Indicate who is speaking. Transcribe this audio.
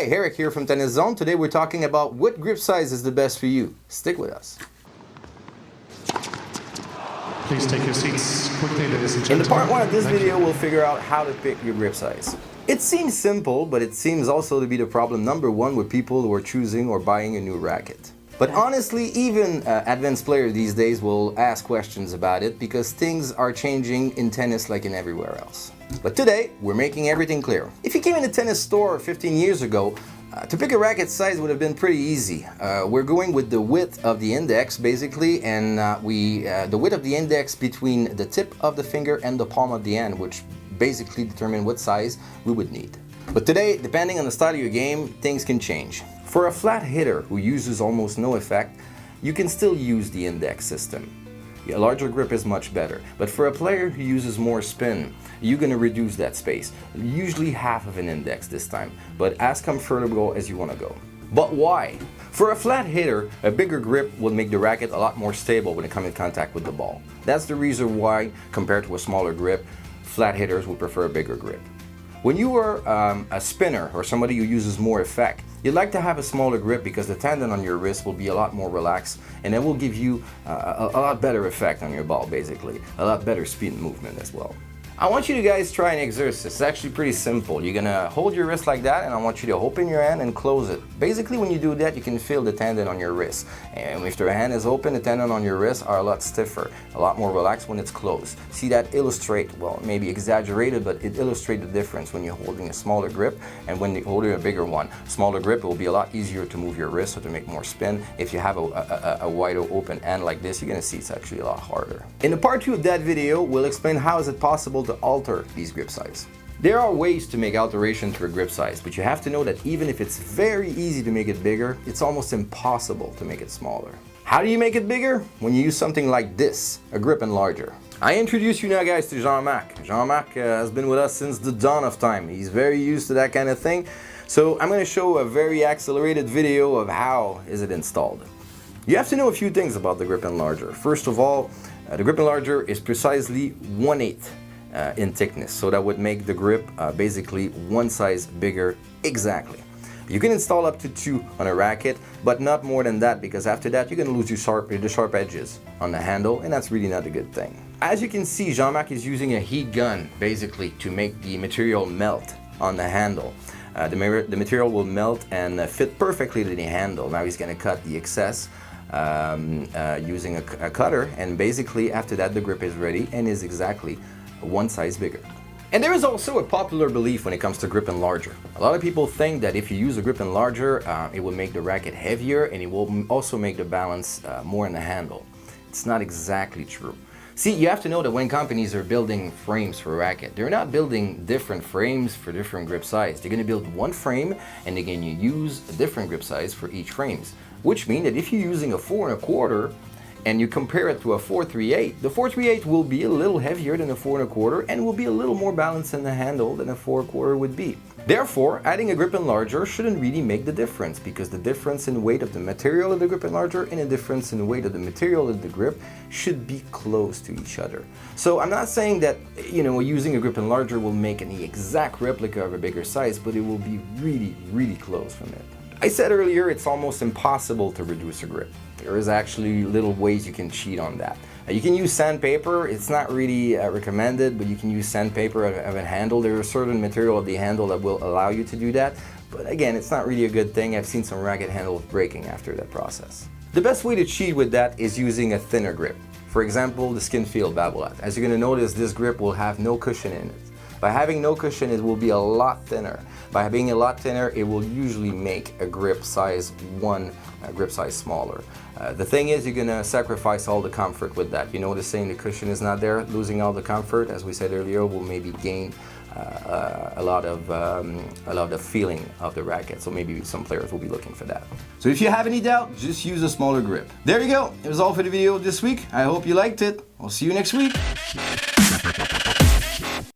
Speaker 1: Hi, Eric here from Tenniszon. Today we're talking about what grip size is the best for you. Stick with us.
Speaker 2: Please take your seats quickly, ladies and
Speaker 1: In
Speaker 2: gentlemen.
Speaker 1: the part 1 of this
Speaker 2: Thank
Speaker 1: video,
Speaker 2: you.
Speaker 1: we'll figure out how to pick your grip size. It seems simple, but it seems also to be the problem number 1 with people who are choosing or buying a new racket. But honestly, even advanced players these days will ask questions about it because things are changing in tennis like in everywhere else. But today, we're making everything clear. If you came in a tennis store 15 years ago, to pick a racket size would have been pretty easy. We're going with the width of the index basically, and the width of the index between the tip of the finger and the palm of the hand, which basically determine what size we would need. But today, depending on the style of your game, things can change. For a flat hitter who uses almost no effect, you can still use the index system. A larger grip is much better, but for a player who uses more spin, you're going to reduce that space, usually half of an index this time, but as comfortable as you want to go. But why? For a flat hitter, a bigger grip will make the racket a lot more stable when it comes in contact with the ball. That's the reason why, compared to a smaller grip, flat hitters would prefer a bigger grip. When you are a spinner or somebody who uses more effect, you'd like to have a smaller grip because the tendon on your wrist will be a lot more relaxed, and it will give you a lot better effect on your ball, basically. A lot better speed and movement as well. I want you to guys try an exercise. It's actually pretty simple. You're gonna hold your wrist like that, and I want you to open your hand and close it. Basically, when you do that, you can feel the tendon on your wrist. And if your hand is open, the tendon on your wrist are a lot stiffer, a lot more relaxed when it's closed. See that illustrate, well, maybe exaggerated, but it illustrates the difference when you're holding a smaller grip and when you're holding a bigger one. Smaller grip, it will be a lot easier to move your wrist or to make more spin. If you have a wide open hand like this, you're gonna see it's actually a lot harder. In the part 2 of that video, we'll explain how is it possible to alter these grip size. There are ways to make alteration to a grip size, but you have to know that even if it's very easy to make it bigger, it's almost impossible to make it smaller. How do you make it bigger? When you use something like this, a grip enlarger. I introduce you now guys to Jean-Marc. Jean-Marc has been with us since the dawn of time. He's very used to that kind of thing. So I'm going to show a very accelerated video of how is it installed. You have to know a few things about the grip enlarger. First of all, the grip enlarger is precisely 1/8 in thickness, so that would make the grip basically one size bigger exactly. You can install up to 2 on a racket, but not more than that, because after that you're going to lose the sharp edges on the handle, and that's really not a good thing. As you can see, Jean-Marc is using a heat gun basically to make the material melt on the handle. The material will melt and fit perfectly to the handle. Now he's going to cut the excess using a cutter, and basically after that the grip is ready and is exactly one size bigger. And there is also a popular belief when it comes to grip enlarger. A lot of people think that if you use a grip enlarger, it will make the racket heavier and it will also make the balance more in the handle. It's not exactly true. See, you have to know that when companies are building frames for a racket, they're not building different frames for different grip size. They're going to build one frame, and again you use a different grip size for each frames, which means that if you're using a 4 1/4 and you compare it to a 4-3-8, the 4-3-8 will be a little heavier than a 4 1/4 and will be a little more balanced in the handle than a 4 1/4 would be. Therefore, adding a grip enlarger shouldn't really make the difference, because the difference in weight of the material of the grip enlarger and the difference in the weight of the material of the grip should be close to each other. So I'm not saying that, you know, using a grip enlarger will make any exact replica of a bigger size, but it will be really, really close from it. I said earlier it's almost impossible to reduce a grip. There is actually little ways you can cheat on that. You can use sandpaper. It's not really recommended, but you can use sandpaper of a handle. There is a certain material of the handle that will allow you to do that, but again, it's not really a good thing. I've seen some racket handles breaking after that process. The best way to cheat with that is using a thinner grip. For example, the Skinfield Babolat. As you're going to notice, this grip will have no cushion in it. By having no cushion, it will be a lot thinner. By being a lot thinner, it will usually make a grip size grip size smaller. The thing is, you're gonna sacrifice all the comfort with that. You noticing the cushion is not there, losing all the comfort, as we said earlier, will maybe gain a lot of feeling of the racket. So maybe some players will be looking for that. So if you have any doubt, just use a smaller grip. There you go. It was all for the video this week. I hope you liked it. I'll see you next week.